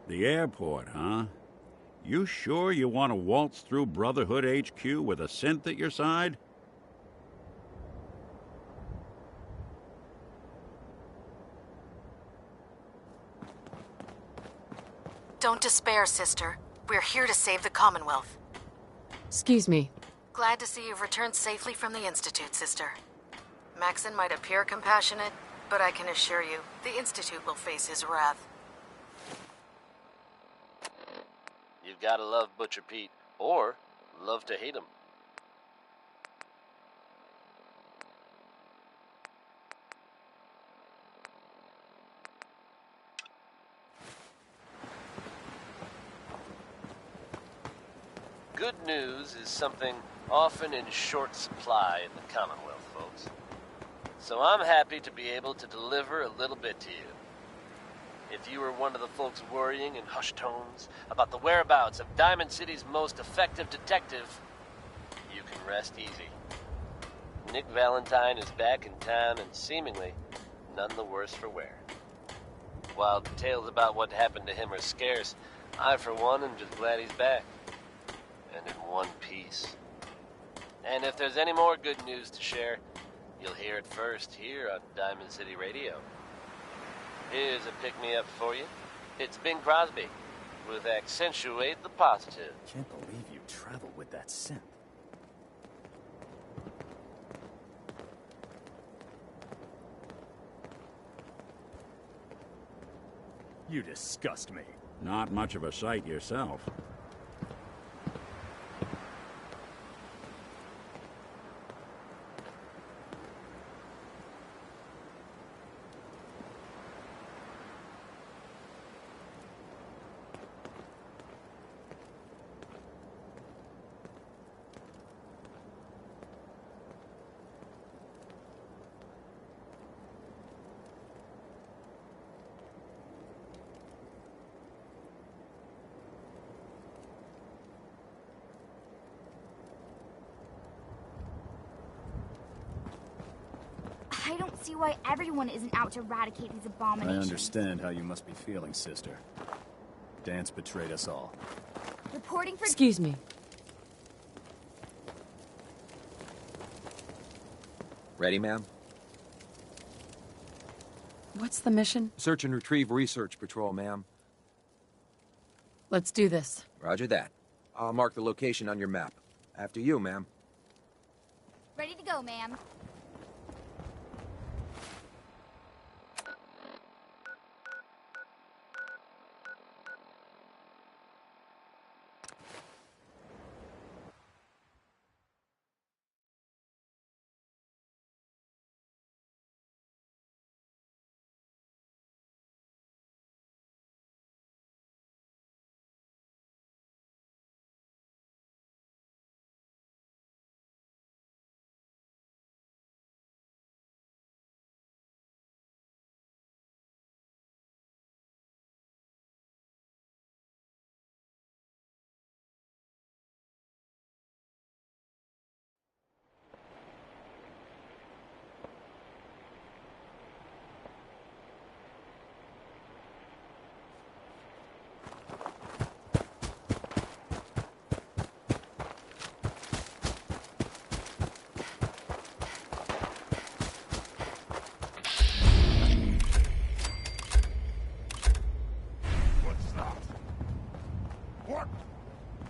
The airport, huh? You sure you want to waltz through Brotherhood HQ with a synth at your side? Don't despair, sister. We're here to save the Commonwealth. Excuse me. Glad to see you've returned safely from the Institute, sister. Maxon might appear compassionate, but I can assure you, the Institute will face his wrath. You've gotta love Butcher Pete, or love to hate him. Good news is something often in short supply in the Commonwealth, folks. So I'm happy to be able to deliver a little bit to you. If you were one of the folks worrying in hushed tones about the whereabouts of Diamond City's most effective detective, you can rest easy. Nick Valentine is back in town and seemingly none the worse for wear. While details about what happened to him are scarce, I for one am just glad he's back. And in one piece. And if there's any more good news to share, you'll hear it first here on Diamond City Radio. Here's a pick-me-up for you. It's Bing Crosby with Accentuate the Positive. Can't believe you traveled with that synth. You disgust me. Not much of a sight yourself. I don't see why everyone isn't out to eradicate these abominations. I understand how you must be feeling, sister. Dance betrayed us all. Reporting for... Excuse me. Ready, ma'am? What's the mission? Search and retrieve research patrol, ma'am. Let's do this. Roger that. I'll mark the location on your map. After you, ma'am. Ready to go, ma'am.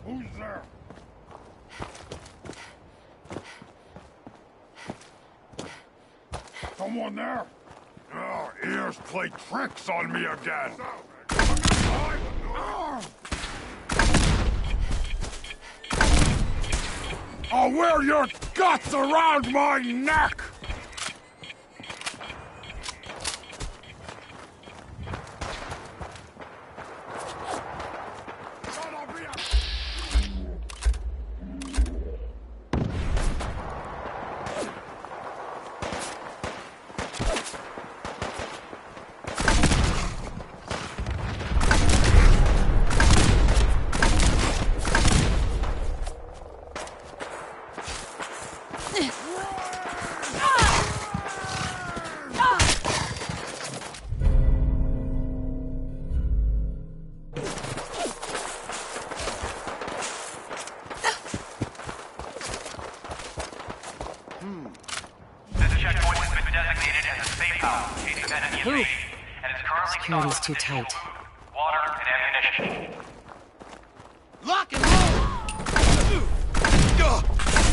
Who's there? Someone there? Oh, ears play tricks on me again. I'll wear your guts around my neck! designated as a safe house in case of enemy invasion, and is currently Security's stocked too with additional tight. food, water, and ammunition. Lock and roll!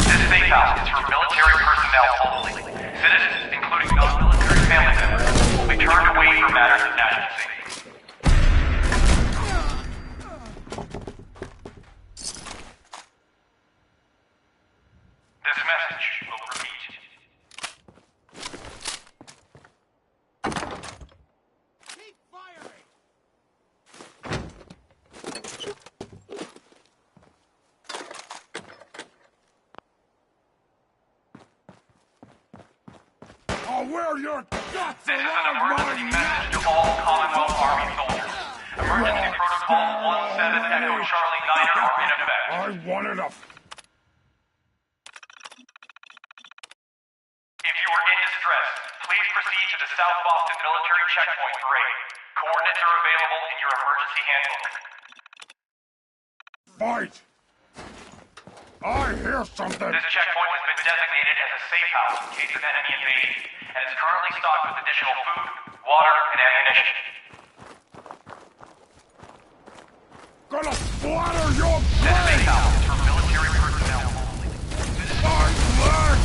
This safe house is for military personnel only. Citizens, including non-military family members, will be turned away from matters of national safety. This message will repeat. Keep firing! I'll wear your guts This is an around emergency my message neck! to all Commonwealth Army soldiers. Emergency Protocol 17 Echo Charlie 9 are in effect. I wanted a... If you are in distress, please proceed to the South Boston Military Checkpoint Parade. Coordinates are available in your emergency handbook. Fight! I hear something! This checkpoint has been designated as a safe house in case of enemy invasion, and is currently stocked with additional food, water, and ammunition. Gonna splatter your This safe brain! house is for military personnel only. My leg!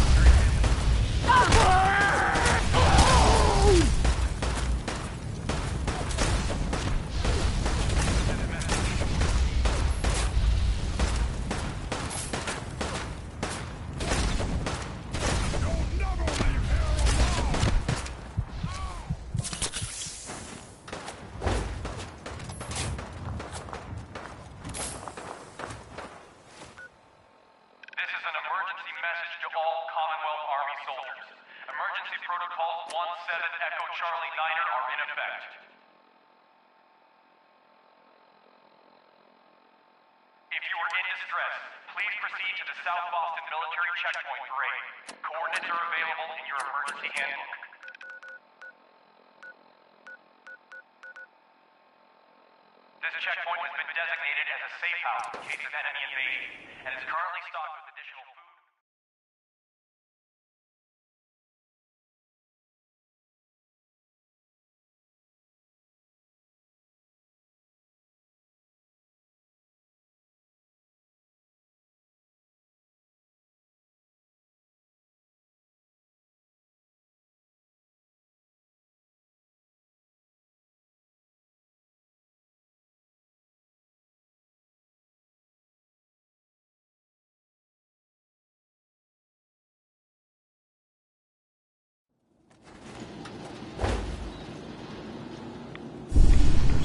You'll never leave here alone! This is an emergency message to all Commonwealth Army soldiers. Emergency Protocols 17 Echo Charlie 9 are in effect. If you are in distress, please proceed to the South Boston Military Checkpoint Parade. Coordinates are available in your emergency handbook. This checkpoint has been designated as a safe house in case of enemy invasion, and is currently stocked with additional food.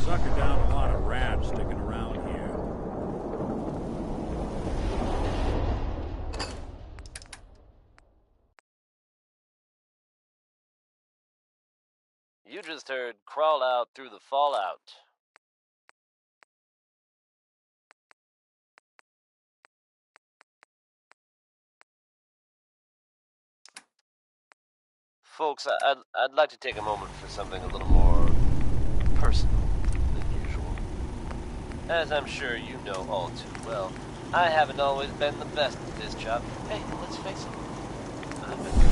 Sucker down a lot of rats sticking around here. You just heard Crawl Out Through the Fallout. Folks, I'd like to take a moment for something a little more personal than usual. As I'm sure you know all too well, I haven't always been the best at this job. Hey, let's face it, I've been good.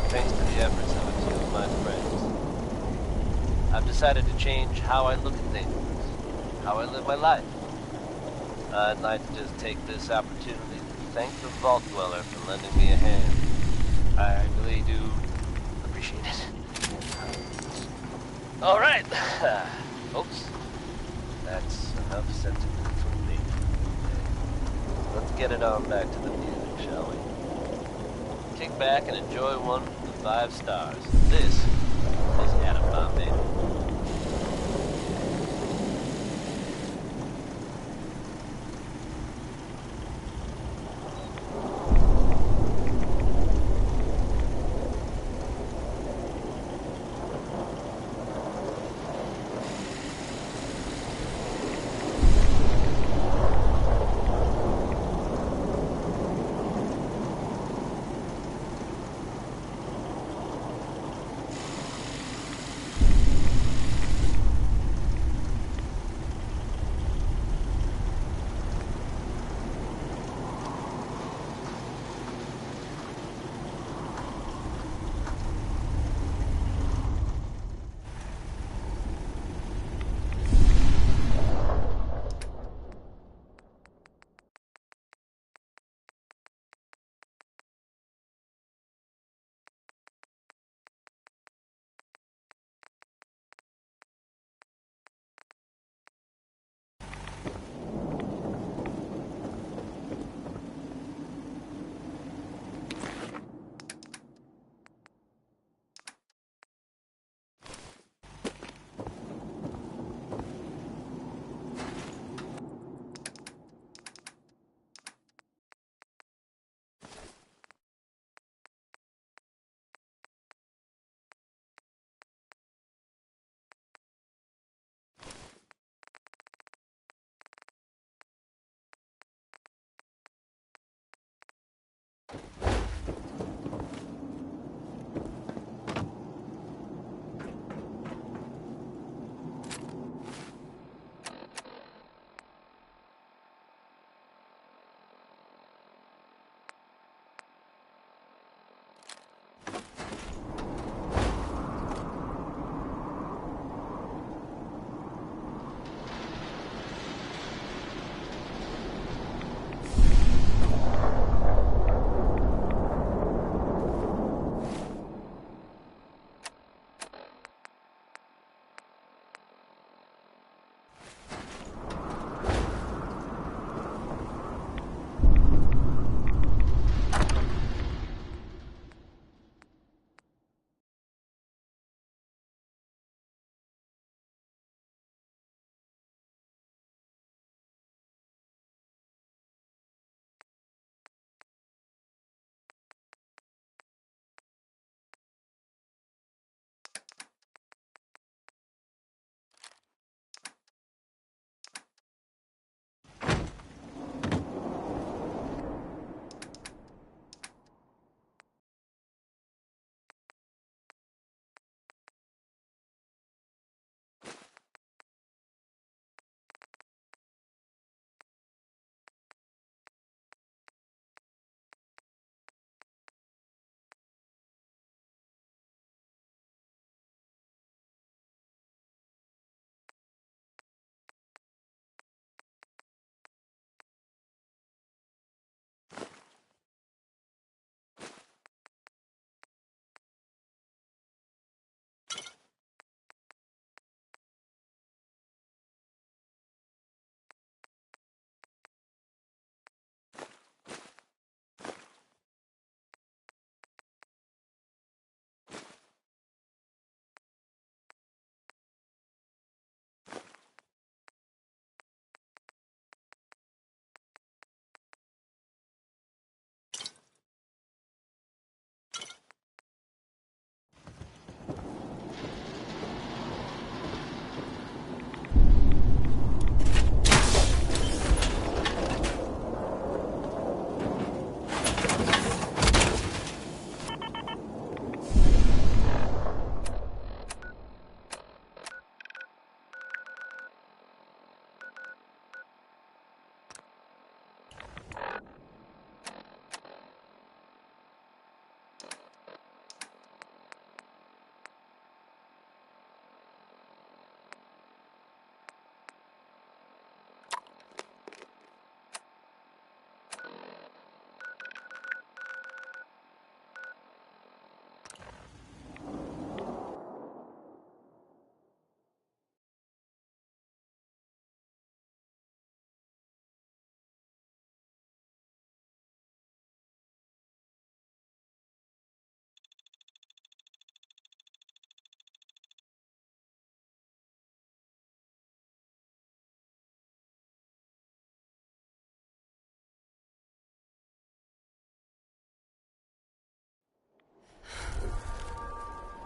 Thanks to the efforts of a few of my friends, I've decided to change how I look at things, how I live my life. I'd like to just take this opportunity to thank the Vault Dweller for lending me a hand. I really do appreciate it. All right, folks, that's enough sentiment from me. Let's get it on back to the music, shall we? Kick back and enjoy one of the 5 stars. This is Adam Bombay.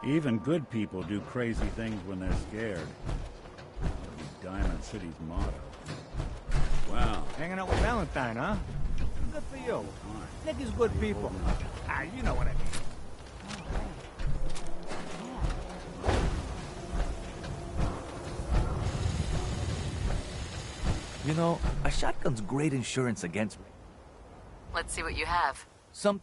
Even good people do crazy things when they're scared. That'll be Diamond City's motto. Wow. Hanging out with Valentine, huh? Good for you. Nick is good people. Ah, you know what I mean. You know, a shotgun's great insurance against me. Let's see what you have. Some...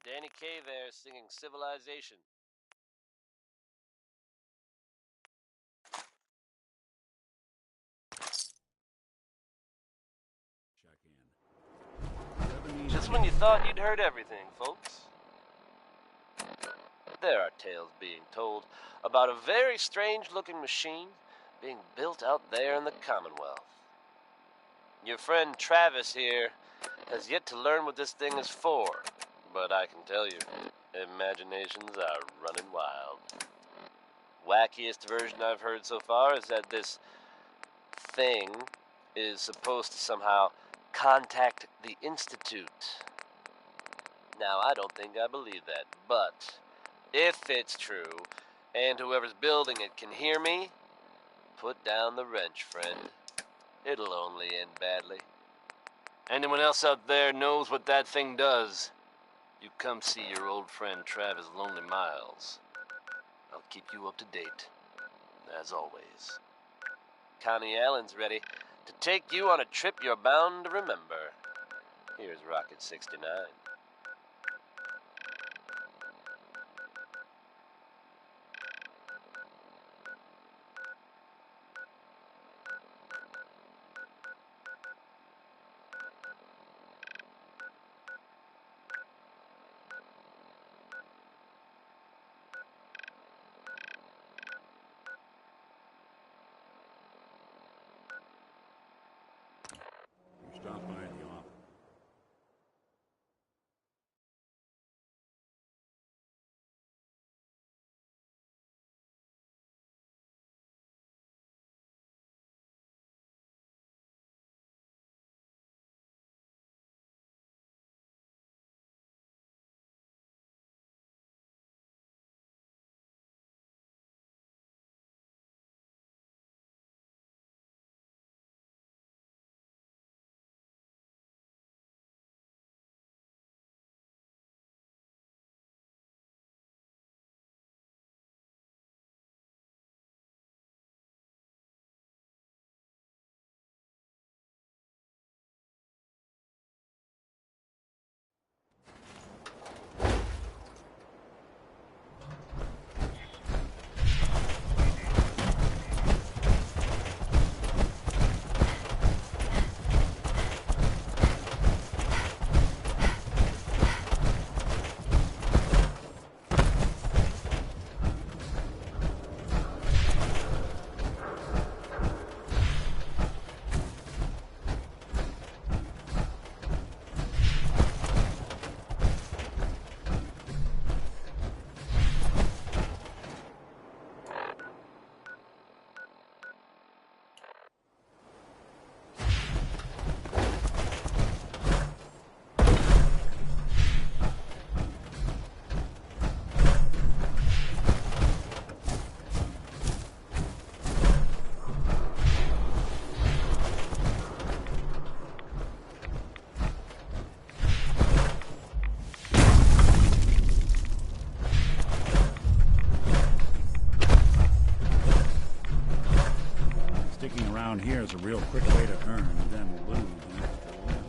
Danny Kaye there singing Civilization. Just when you thought you'd heard everything, folks. There are tales being told about a very strange-looking machine being built out there in the Commonwealth. Your friend Travis here has yet to learn what this thing is for, but I can tell you, imaginations are running wild. Wackiest version I've heard so far is that this thing is supposed to somehow contact the Institute. Now, I don't think I believe that, but if it's true, and whoever's building it can hear me, put down the wrench, friend. It'll only end badly. Anyone else out there knows what that thing does, you come see your old friend Travis Lonely Miles. I'll keep you up to date, as always. Connie Allen's ready to take you on a trip you're bound to remember. Here's Rocket 69. Stop by the office. Sneaking around here is a real quick way to earn and then lose an extra limb.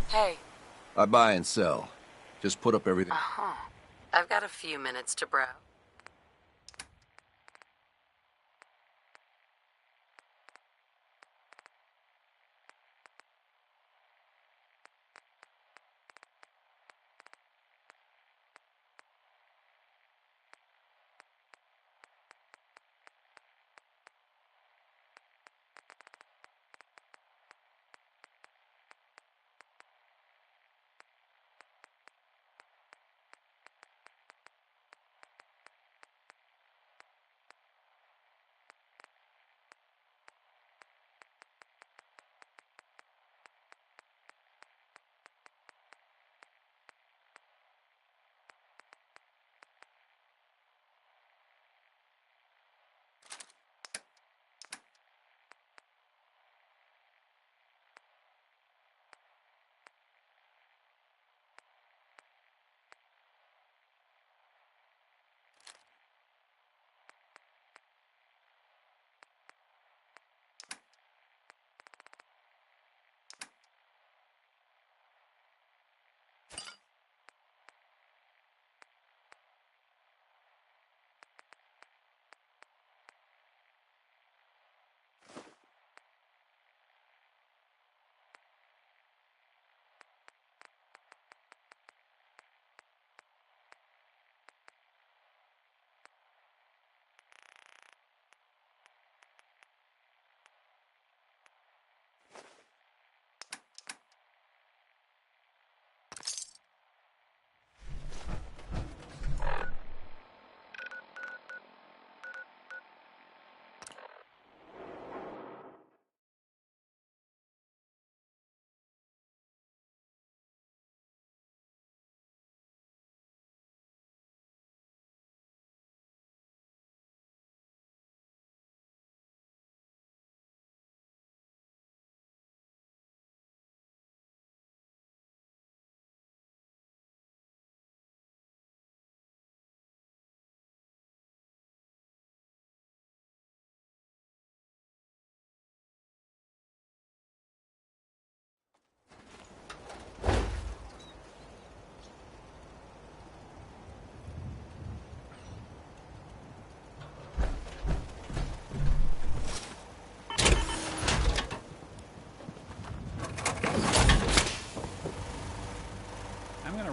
Hey. I buy and sell. Just put up everything. Uh-huh. I've got a few minutes to browse.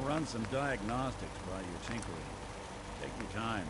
Run some diagnostics while you're tinkering. Take your time.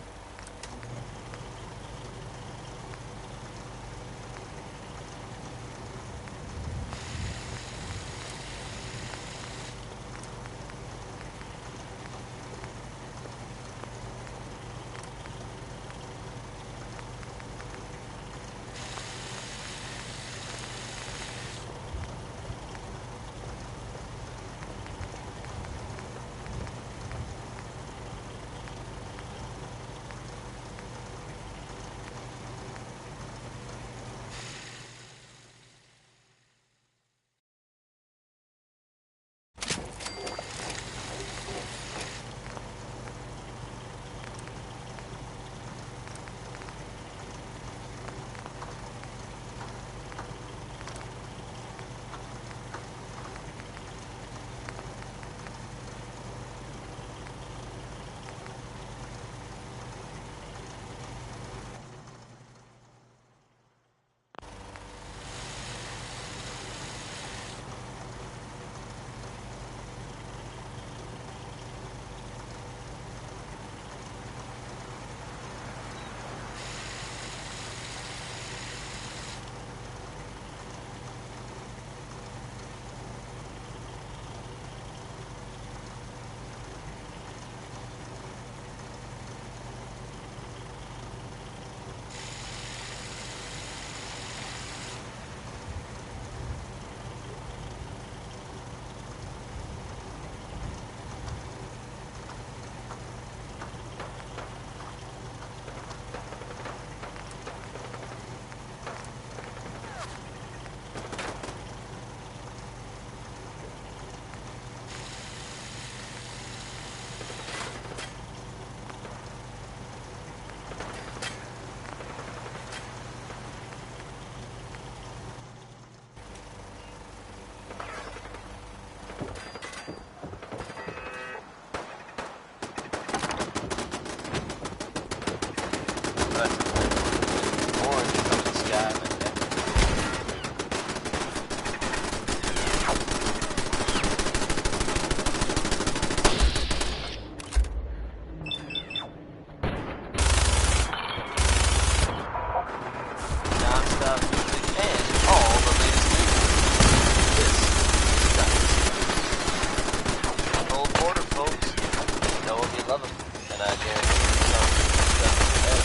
love them, and I guarantee you some stuff in your head.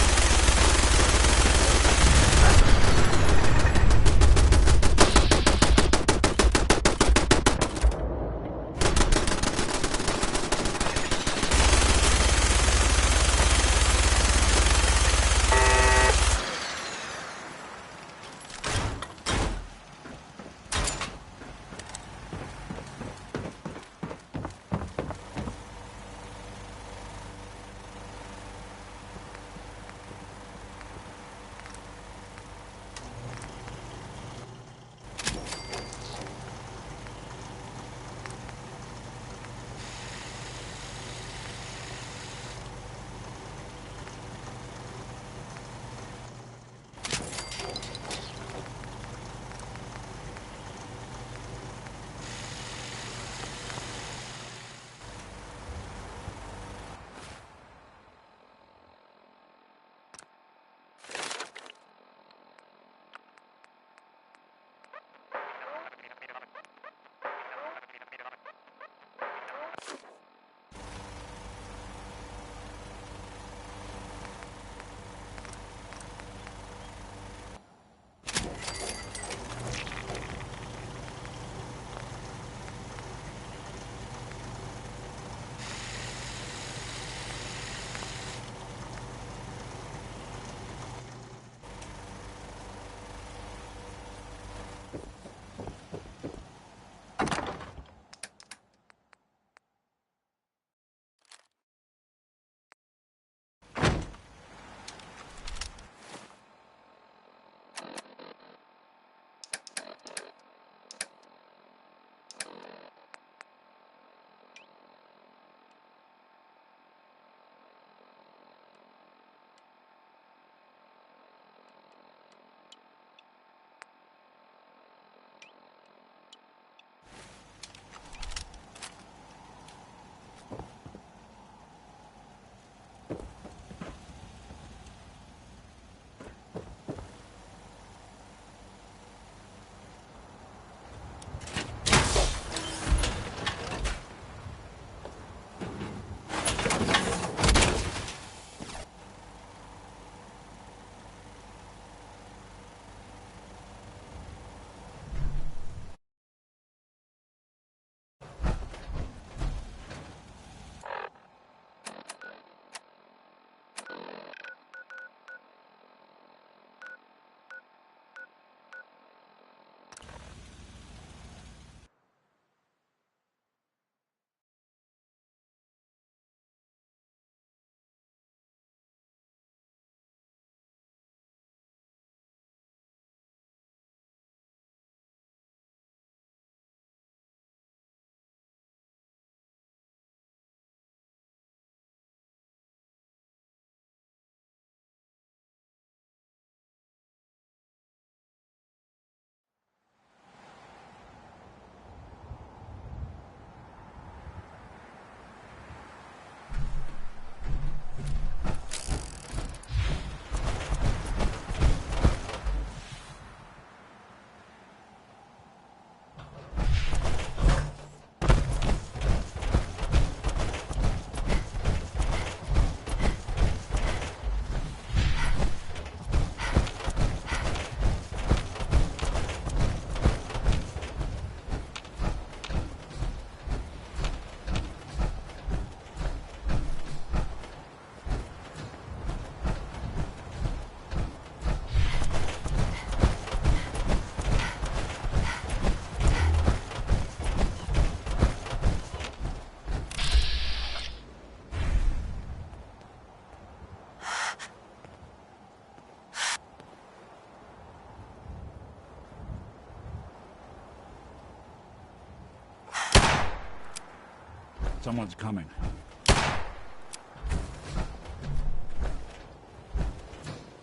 Someone's coming.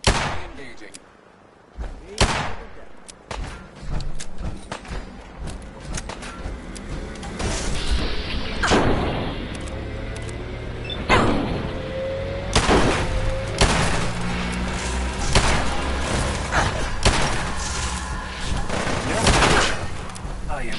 Engaging. I am.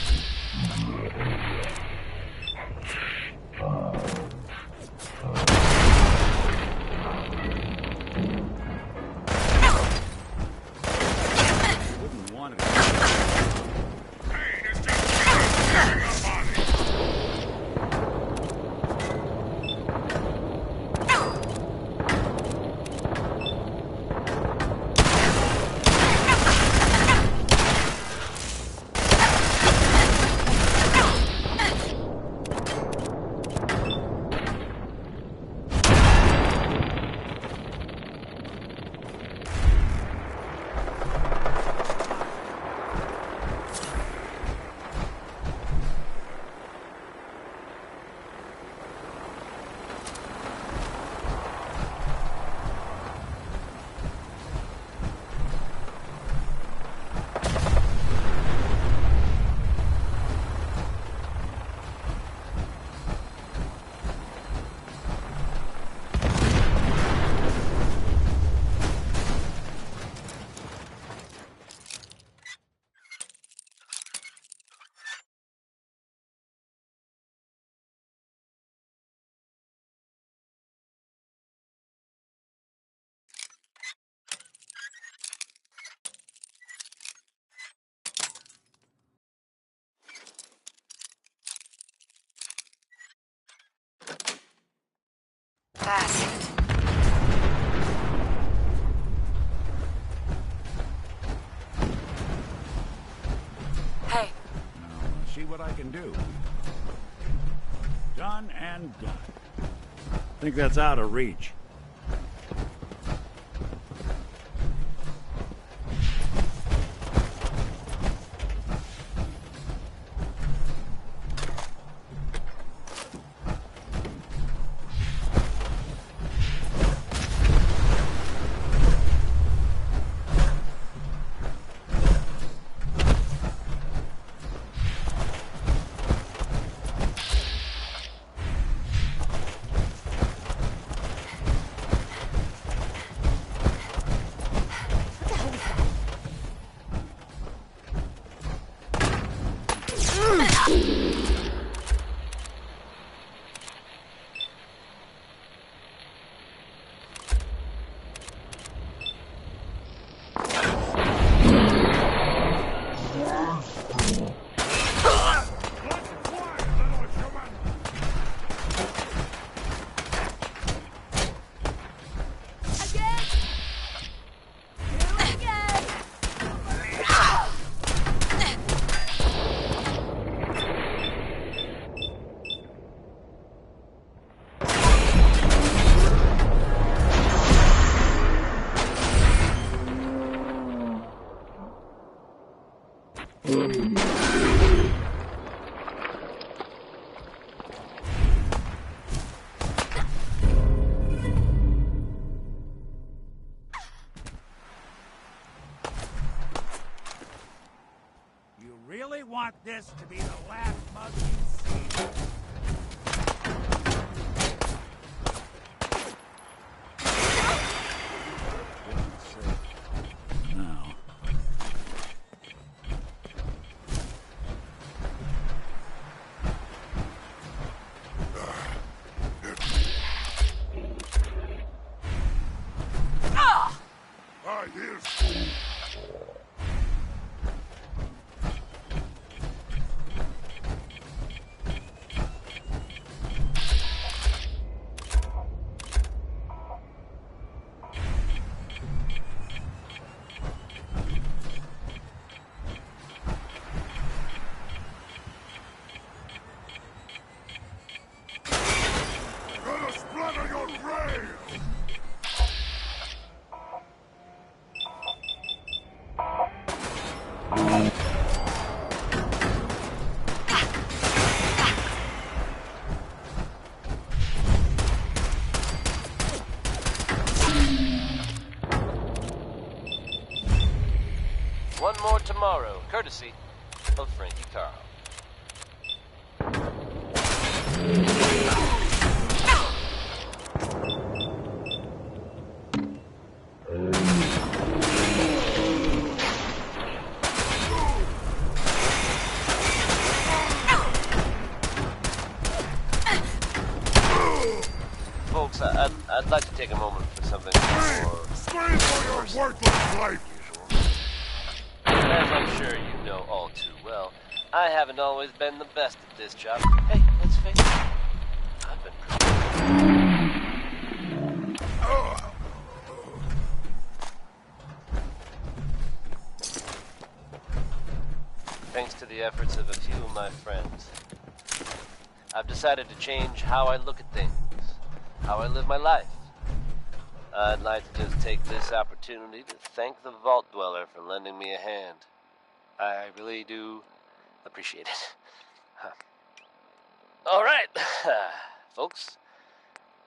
fast. Hey. Now, see what I can do. Done and done. Think that's out of reach. You really want this to be the last mug you see? Now. Here's... Gonna splatter your grave! One more tomorrow, courtesy of Frankie Carl. Folks, I'd like to take a moment for something more... Scream for your worthless life! As I'm sure you know all too well, I haven't always been the best at this job. Hey, let's face it, I've been Thanks to the efforts of a few of my friends, I've decided to change how I look at things, how I live my life. I'd like to just take this opportunity to thank the Vault Dweller for lending me a hand. I really do appreciate it. All right, folks.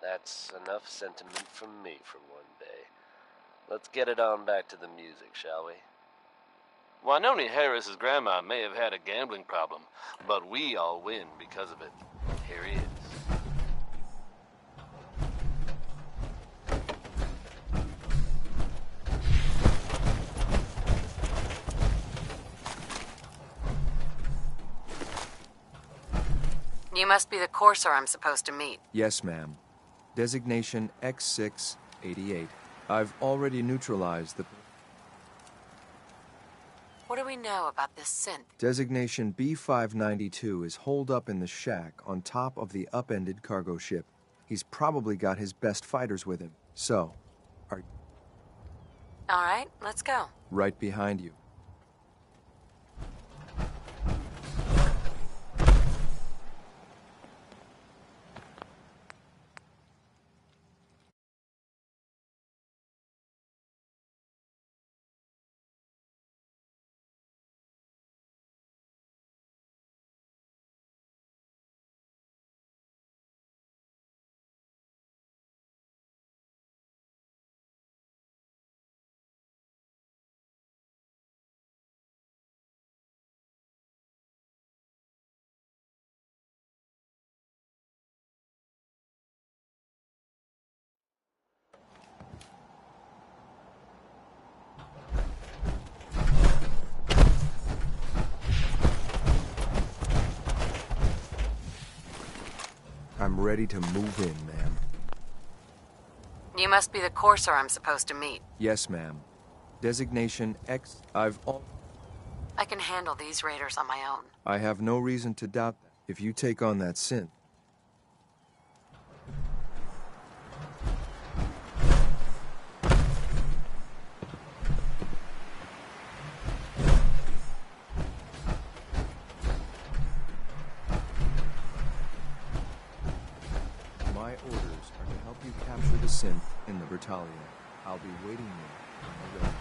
That's enough sentiment from me for one day. Let's get it on back to the music, shall we? Wynoni Harris's grandma may have had a gambling problem, but we all win because of it. Here he is. You must be the courser I'm supposed to meet. Yes, ma'am. Designation X688. I've already neutralized the... What do we know about this synth? Designation B592 is holed up in the shack on top of the upended cargo ship. He's probably got his best fighters with him. So, are All right, let's go. right behind you. I'm ready to move in, ma'am. You must be the courser I'm supposed to meet. Yes, ma'am. Designation X. I can handle these raiders on my own. I have no reason to doubt that. If you take on that synth. My orders are to help you capture the synth in the Bertalia. I'll be waiting there when you're ready.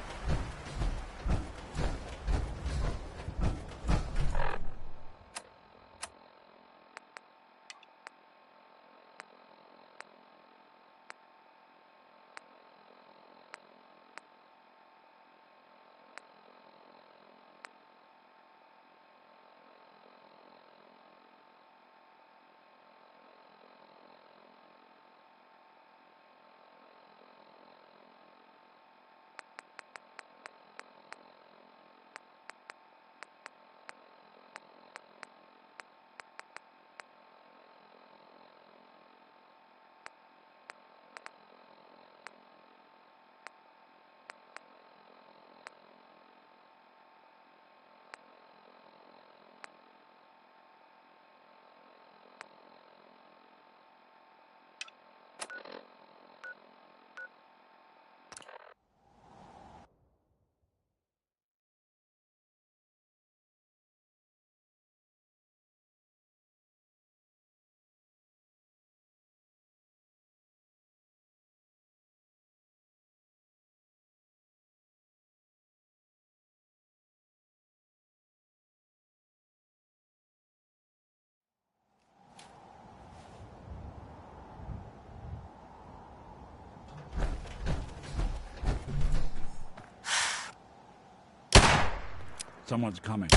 Someone's coming.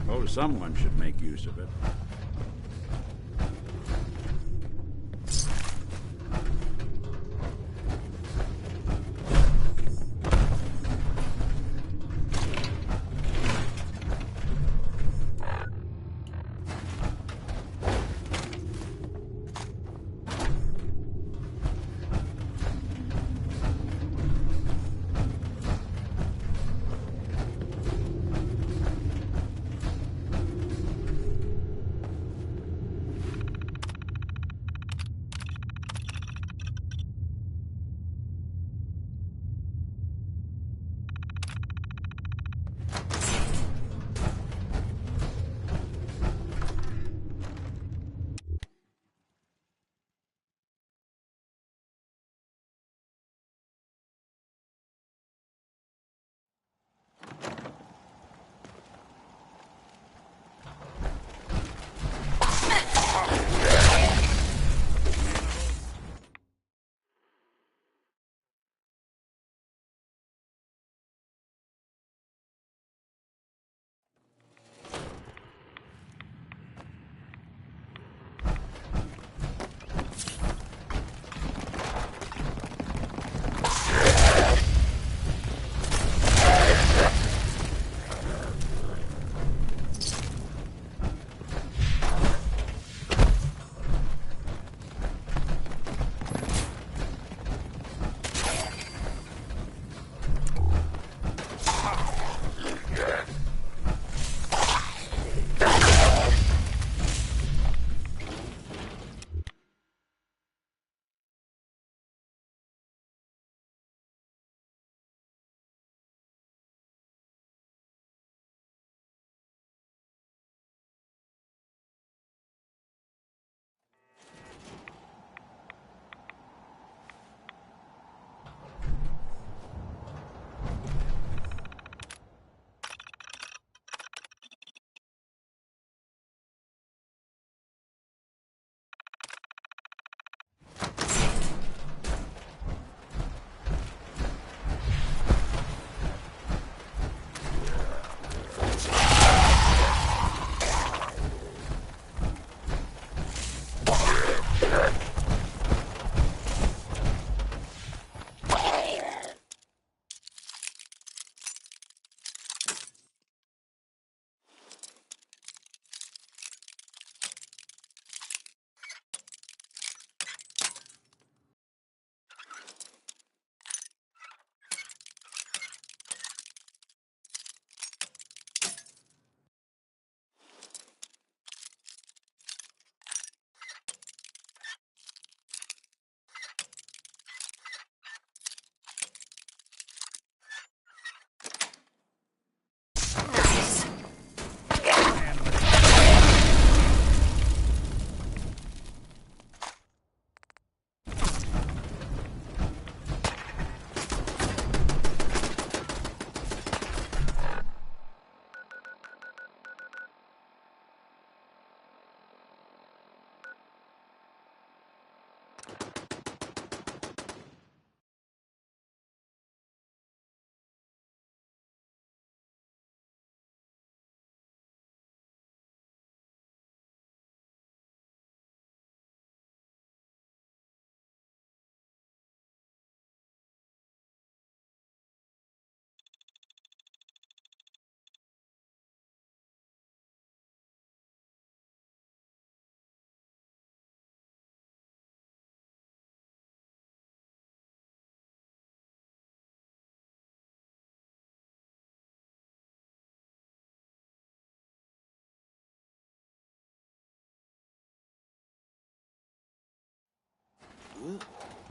Oh, someone should make use of it.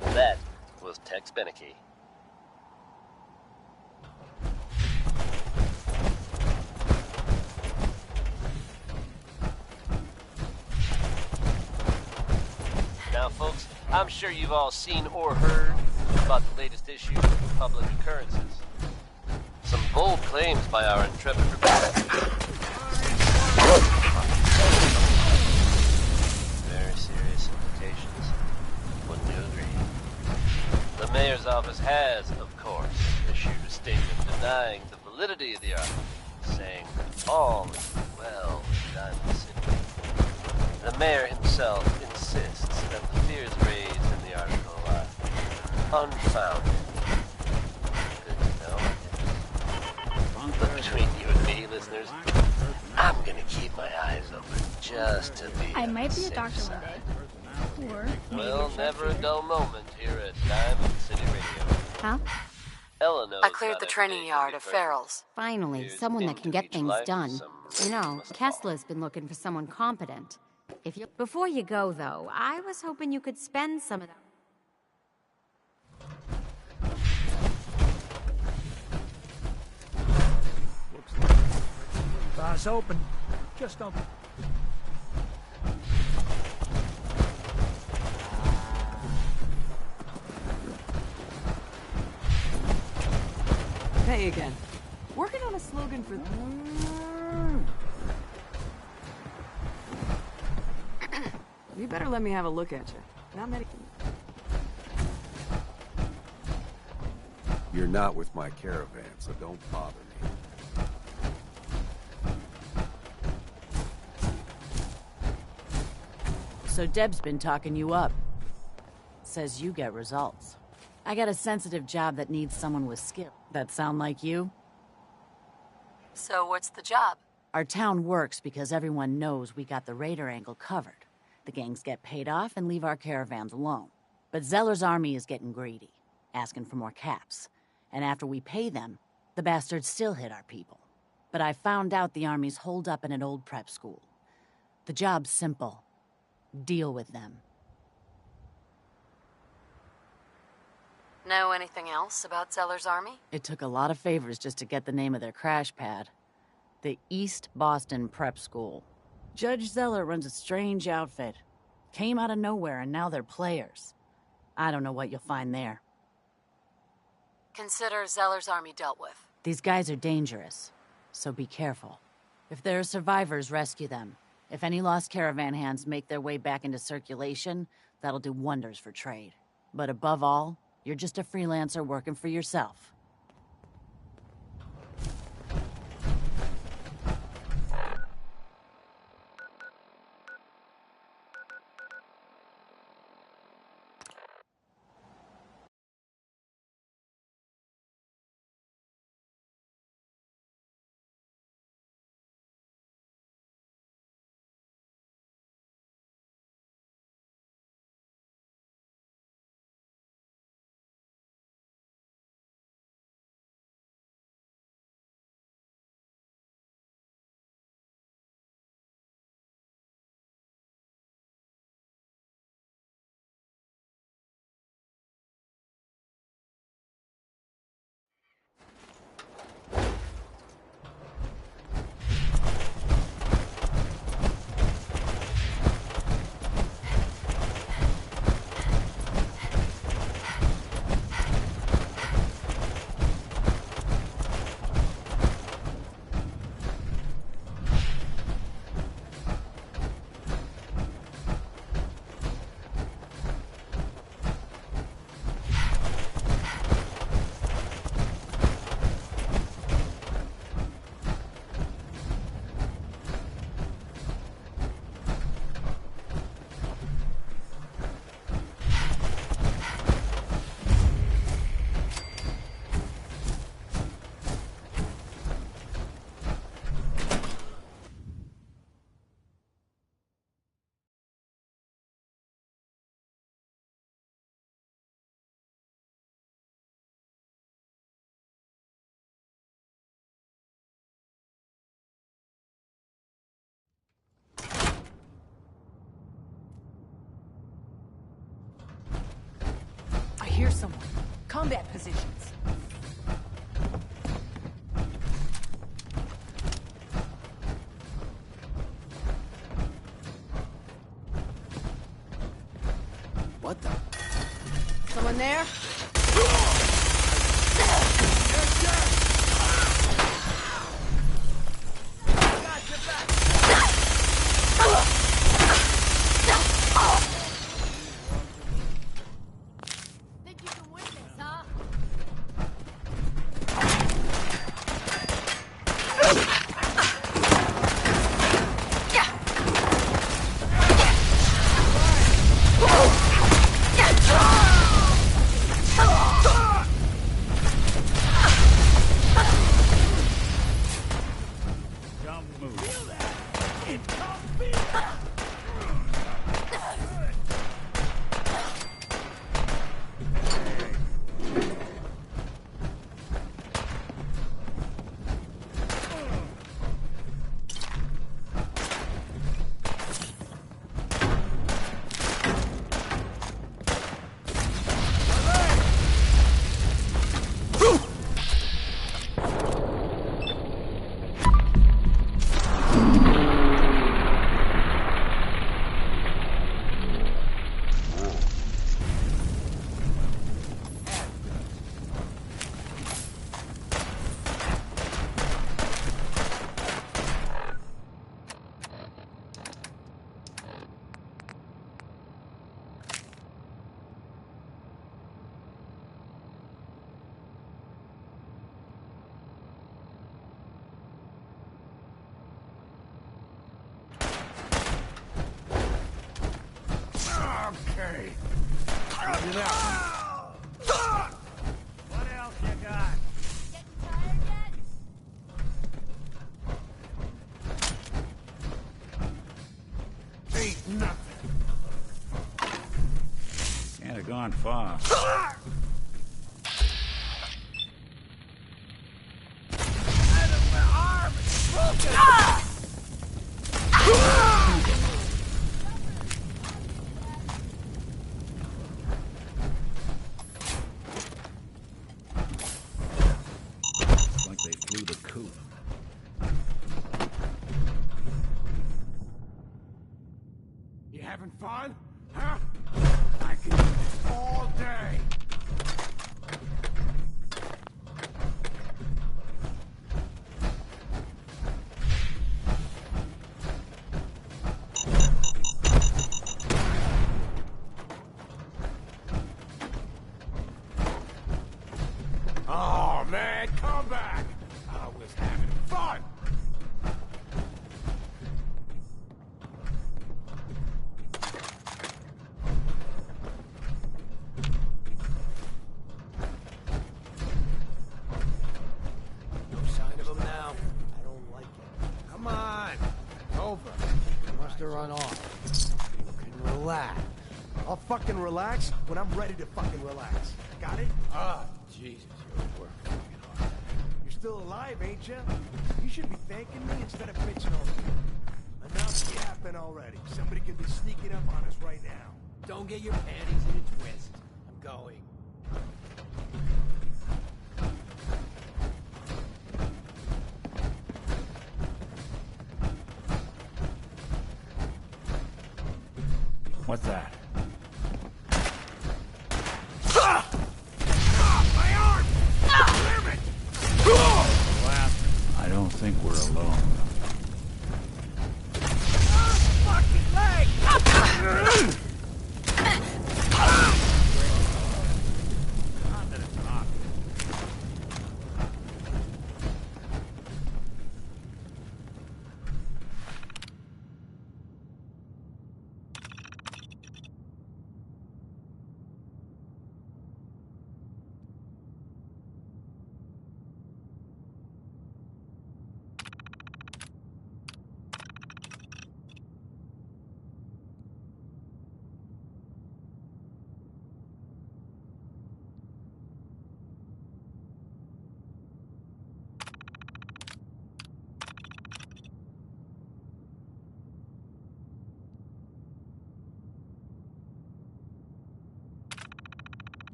That was Tex Beneke. Now, folks, I'm sure you've all seen or heard about the latest issue of Public Occurrences. Some bold claims by our intrepid reporter. Very serious implications. Wouldn't you agree? The mayor's office has, of course, issued a statement denying the validity of the article, saying all is well in Diamond City. The mayor himself insists that the fears raised in the article are unfounded. Good to know. But between you and me, listeners, I'm gonna keep my eyes open just to be I might on the be a safe doctor side. one day. Or maybe Well, never a dull moment here at Diamond City Radio. Huh? Ella knows I cleared how the every training day yard can of be personal. Farrell's. Finally, Here's someone that into can get each things life, done. some You know, must Kessler's been looking for someone competent. If you Before you go, though, I was hoping you could spend some of that. Bar's open. Just don't... Hey again. Working on a slogan for... You better let me have a look at you. Not many... You're not with my caravan, so don't bother me. So Deb's been talking you up. Says you get results. I got a sensitive job that needs someone with skill. That sound like you? So what's the job? Our town works because everyone knows we got the raider angle covered. The gangs get paid off and leave our caravans alone. But Zeller's army is getting greedy, asking for more caps. And after we pay them, the bastards still hit our people. But I found out the army's holed up in an old prep school. The job's simple. Deal with them. Know anything else about Zeller's army? It took a lot of favors just to get the name of their crash pad. The East Boston Prep School. Judge Zeller runs a strange outfit. Came out of nowhere and now they're players. I don't know what you'll find there. Consider Zeller's army dealt with. These guys are dangerous, so be careful. If there are survivors, rescue them. If any lost caravan hands make their way back into circulation, that'll do wonders for trade. But above all, you're just a freelancer working for yourself. hear someone. Combat positions. What the? Someone there? Think you can win this, huh? Dumb move. Okay. Cut it out. What else you got? Getting tired yet? Ain't nothing. Can't have gone far. Like they flew the coop. You having fun? Huh? I can do this all day. Oh, man, come back! I was having fun! No sign of him now. I don't like it. Come on. Over. He must have run off. You can relax. I'll fucking relax when I'm ready to fucking relax. Got it? Ah, Jesus, you're working hard. You're still alive, ain't you? You should be thanking me instead of bitching over me. Enough yapping already. Somebody could be sneaking up on us right now. Don't get your panties in a twist. I'm going. What's that? My arm! Damn it! I don't think we're alone. Fucking leg!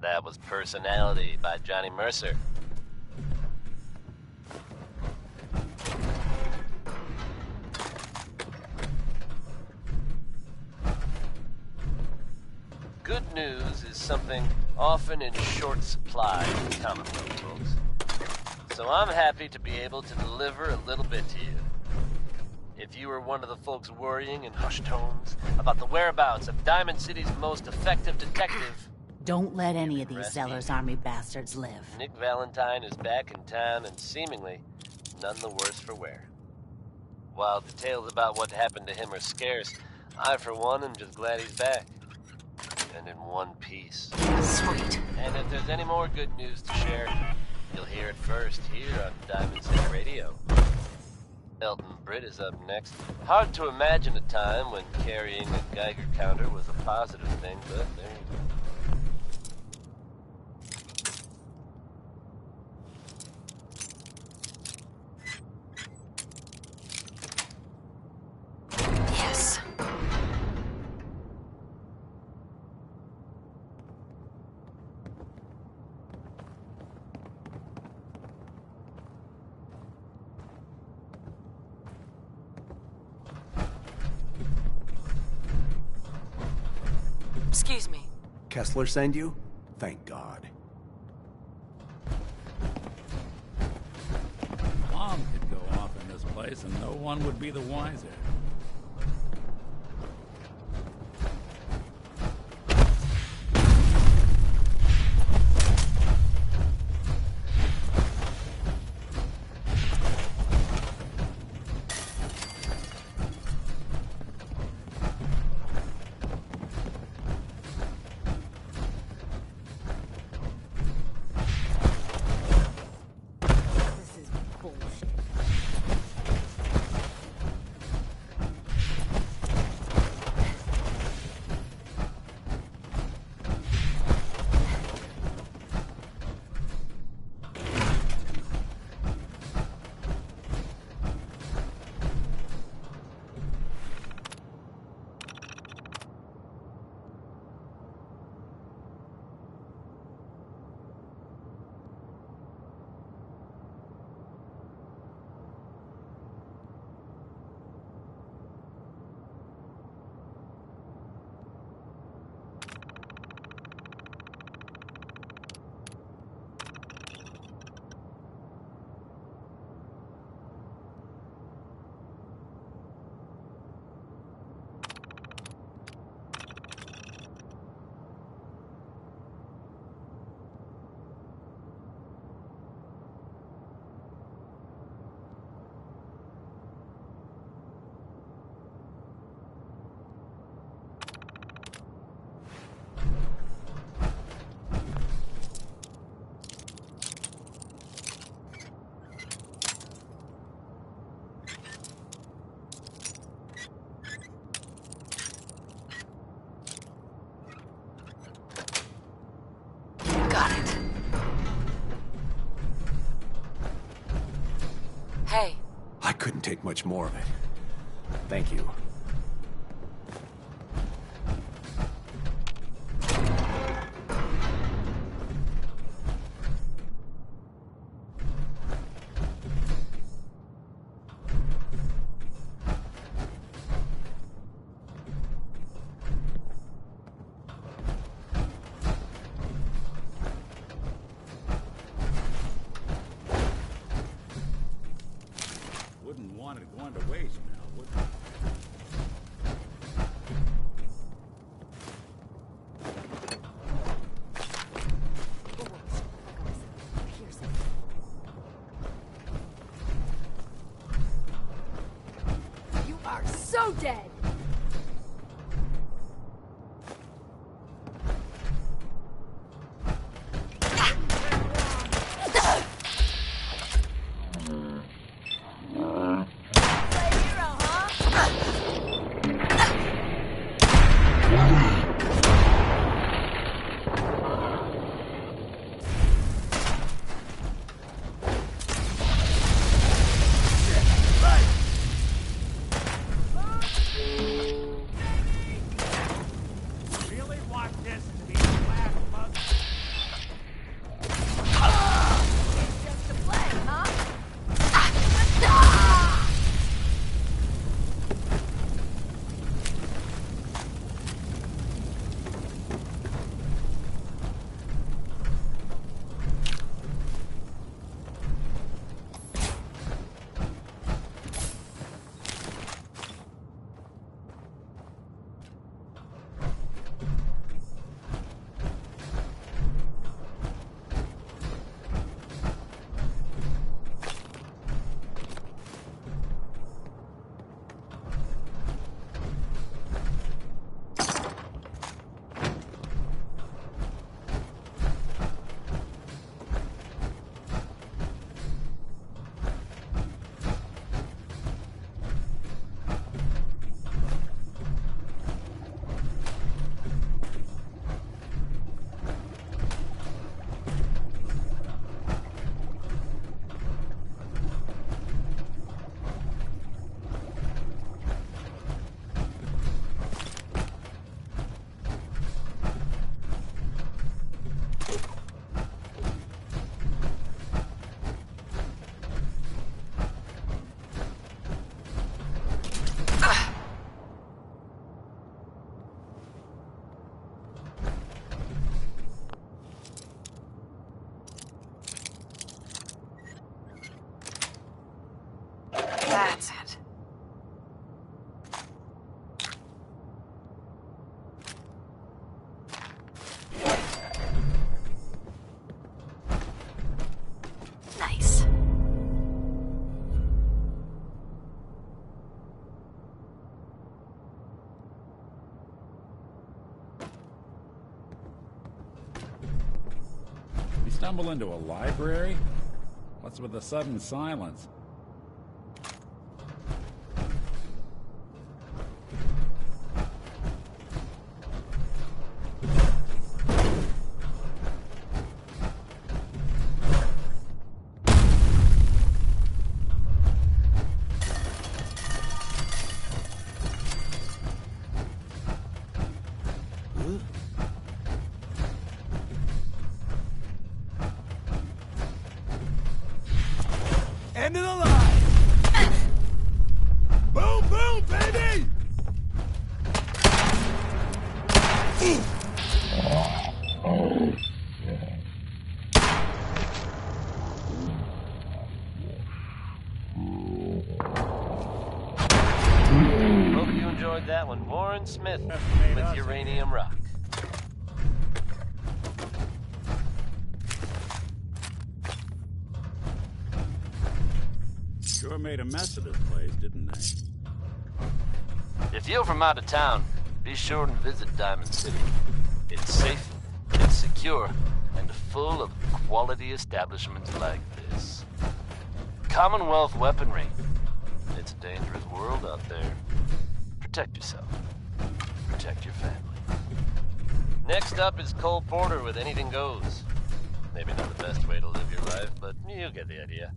That was Personality by Johnny Mercer. Good news is something often in short supply in the Commonwealth, folks. So I'm happy to be able to deliver a little bit to you. If you were one of the folks worrying in hushed tones about the whereabouts of Diamond City's most effective detective... Don't let any of these Zeller's Army bastards live. Nick Valentine is back in town and seemingly none the worse for wear. While details about what happened to him are scarce, I for one am just glad he's back. And in one piece. Sweet. And if there's any more good news to share, you'll hear it first here on Diamond City Radio. Elton Britt is up next. Hard to imagine a time when carrying a Geiger counter was a positive thing, but there you go. Yes. Excuse me. Kessler send you? Thank God. Bomb could go off in this place and no one would be the wiser. This is bullshit. Got it. Hey. I couldn't take much more of it. Thank you. Wouldn't want it going to waste now, would you? You are so dead! Really want this to be the last month? Stumble into a library? What's with the sudden silence? End of the line! Boom, boom, baby! Hope you enjoyed that one. Warren Smith with Uranium Rock. Sure made a mess of this place, didn't they? If you're from out of town, be sure and visit Diamond City. It's safe, it's secure, and full of quality establishments like this. Commonwealth weaponry. It's a dangerous world out there. Protect yourself. Protect your family. Next up is Cole Porter with Anything Goes. Maybe not the best way to live your life, but you get the idea.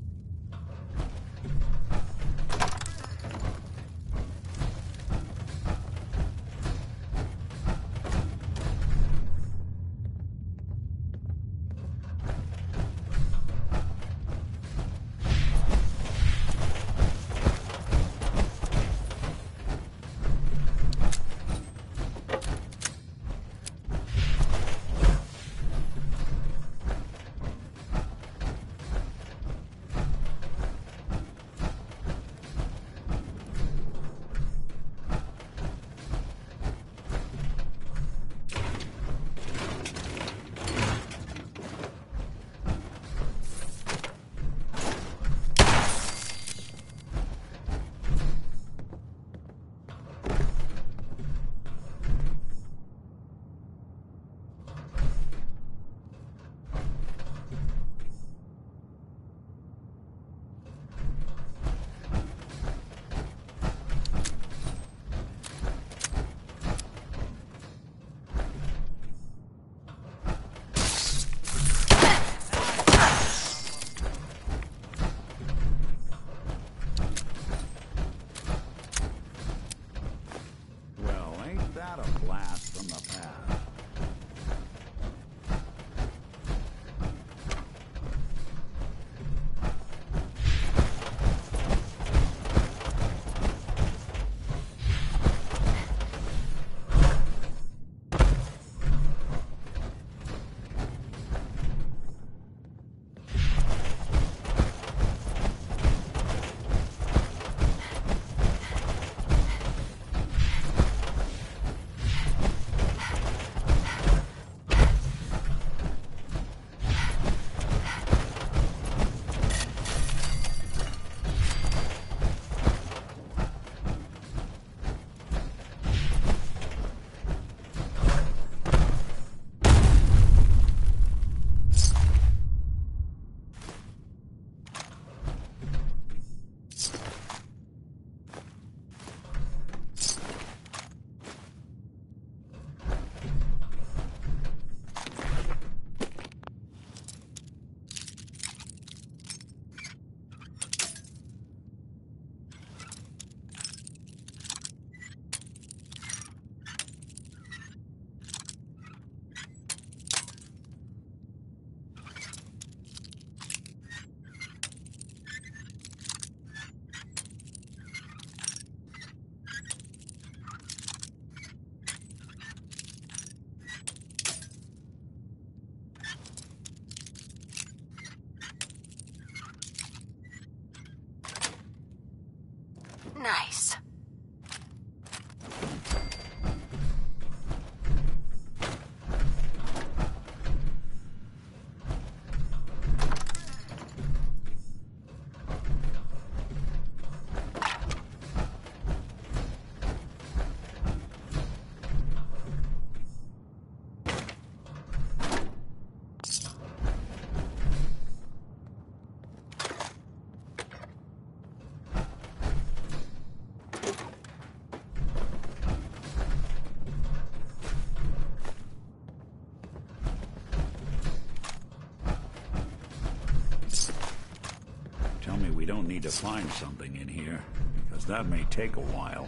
need to find something in here, because that may take a while.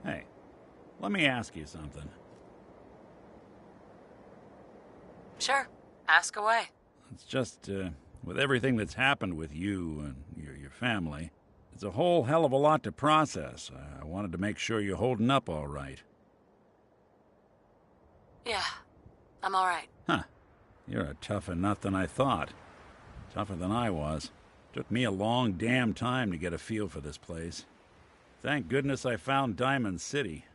Hey, let me ask you something. Sure. Ask away. It's just, with everything that's happened with you and your family, it's a whole hell of a lot to process. I wanted to make sure you're holding up all right. Yeah, I'm all right. Huh. You're a tougher nut than I thought. Tougher than I was. Took me a long damn time to get a feel for this place. Thank goodness I found Diamond City.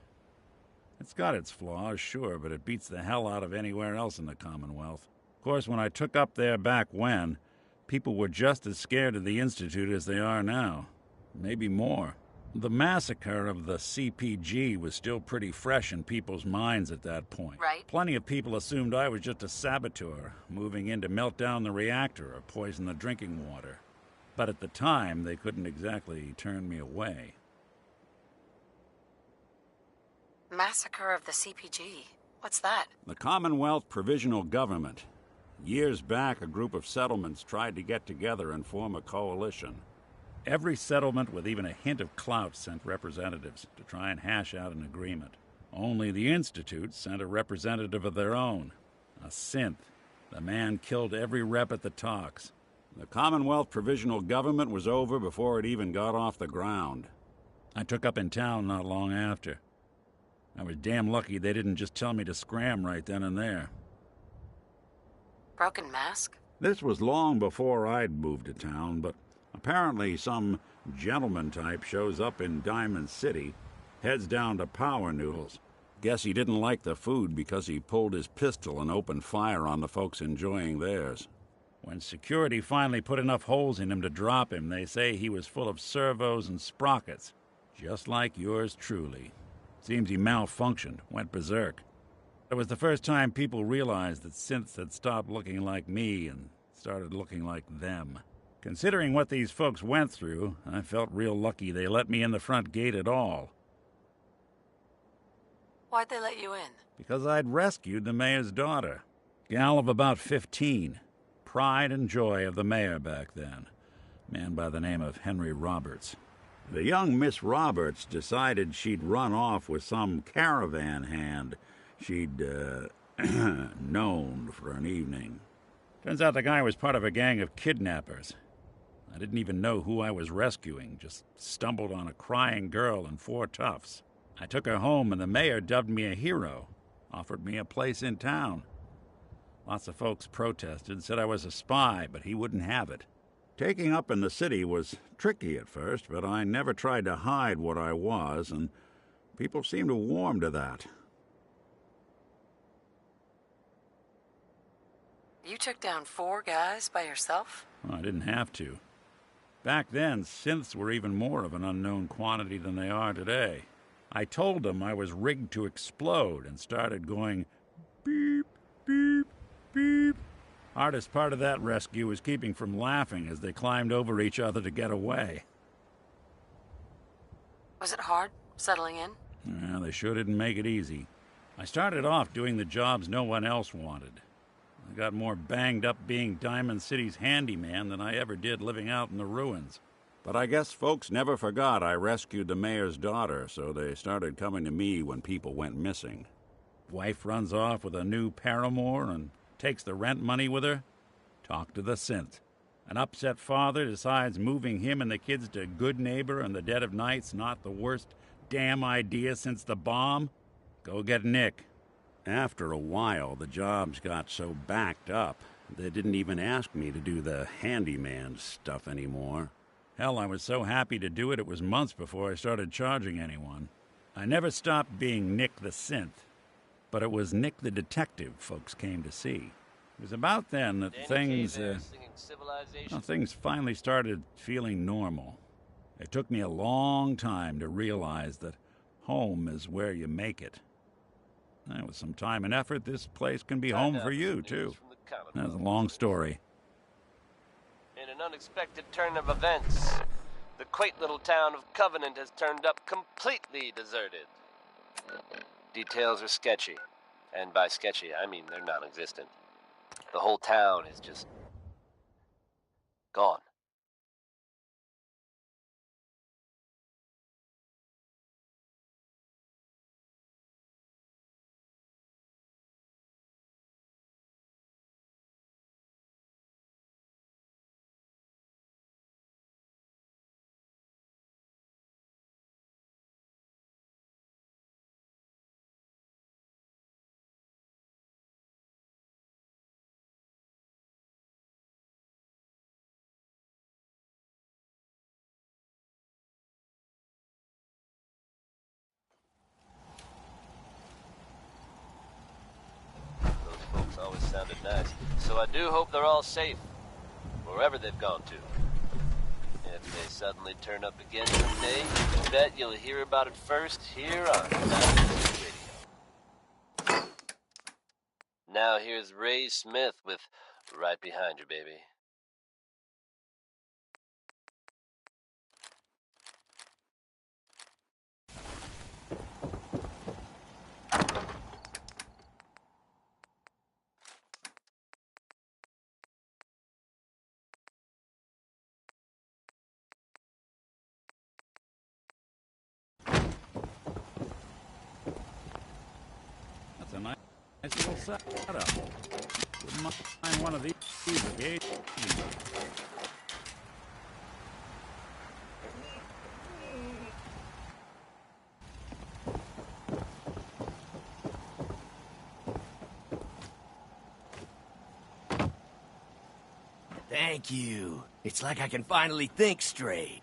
It's got its flaws, sure, but it beats the hell out of anywhere else in the Commonwealth. Of course, when I took up there back when, people were just as scared of the Institute as they are now. Maybe more. The massacre of the CPG was still pretty fresh in people's minds at that point. Right. Plenty of people assumed I was just a saboteur, moving in to melt down the reactor or poison the drinking water. But at the time, they couldn't exactly turn me away. Massacre of the CPG. What's that? The Commonwealth Provisional Government. Years back, a group of settlements tried to get together and form a coalition. Every settlement with even a hint of clout sent representatives to try and hash out an agreement. Only the Institute sent a representative of their own, a synth. The man killed every rep at the talks. The Commonwealth Provisional Government was over before it even got off the ground. I took up in town not long after. I was damn lucky they didn't just tell me to scram right then and there. Broken Mask? This was long before I'd moved to town, but apparently some gentleman type shows up in Diamond City, heads down to Power Noodles. Guess he didn't like the food because he pulled his pistol and opened fire on the folks enjoying theirs. When security finally put enough holes in him to drop him, they say he was full of servos and sprockets, just like yours truly. Seems he malfunctioned, went berserk. It was the first time people realized that synths had stopped looking like me and started looking like them. Considering what these folks went through, I felt real lucky they let me in the front gate at all. Why'd they let you in? Because I'd rescued the mayor's daughter. Gal of about 15. Pride and joy of the mayor back then. Man by the name of Henry Roberts. The young Miss Roberts decided she'd run off with some caravan hand she'd, known for an evening. Turns out the guy was part of a gang of kidnappers. I didn't even know who I was rescuing, just stumbled on a crying girl and 4 toughs. I took her home and the mayor dubbed me a hero, offered me a place in town. Lots of folks protested, said I was a spy, but he wouldn't have it. Taking up in the city was tricky at first, but I never tried to hide what I was, and people seemed to warm to that. You took down 4 guys by yourself? Well, I didn't have to. Back then, synths were even more of an unknown quantity than they are today. I told them I was rigged to explode and started going beep, beep, beep. Hardest part of that rescue was keeping from laughing as they climbed over each other to get away. Was it hard, settling in? Well, they sure didn't make it easy. I started off doing the jobs no one else wanted. I got more banged up being Diamond City's handyman than I ever did living out in the ruins. But I guess folks never forgot I rescued the mayor's daughter, so they started coming to me when people went missing. Wife runs off with a new paramour and takes the rent money with her? Talk to the synth. An upset father decides moving him and the kids to Good Neighbor in the dead of night's not the worst damn idea since the bomb? Go get Nick. After a while, the jobs got so backed up, they didn't even ask me to do the handyman stuff anymore. Hell, I was so happy to do it, it was months before I started charging anyone. I never stopped being Nick the Synth, but it was Nick the Detective folks came to see. It was about then that things finally started feeling normal. It took me a long time to realize that home is where you make it. With some time and effort, this place can be home for you, too. That's a long story. In an unexpected turn of events, the quaint little town of Covenant has turned up completely deserted. Details are sketchy, and by sketchy, I mean they're non-existent. The whole town is just gone. Always sounded nice, so I do hope they're all safe, wherever they've gone to. If they suddenly turn up again someday, I bet you'll hear about it first here on Dynamite Radio. Now here's Ray Smith with Right Behind You, Baby. That's a nice little setup. Wouldn't mind one of these occasionally. Thank you. It's like I can finally think straight.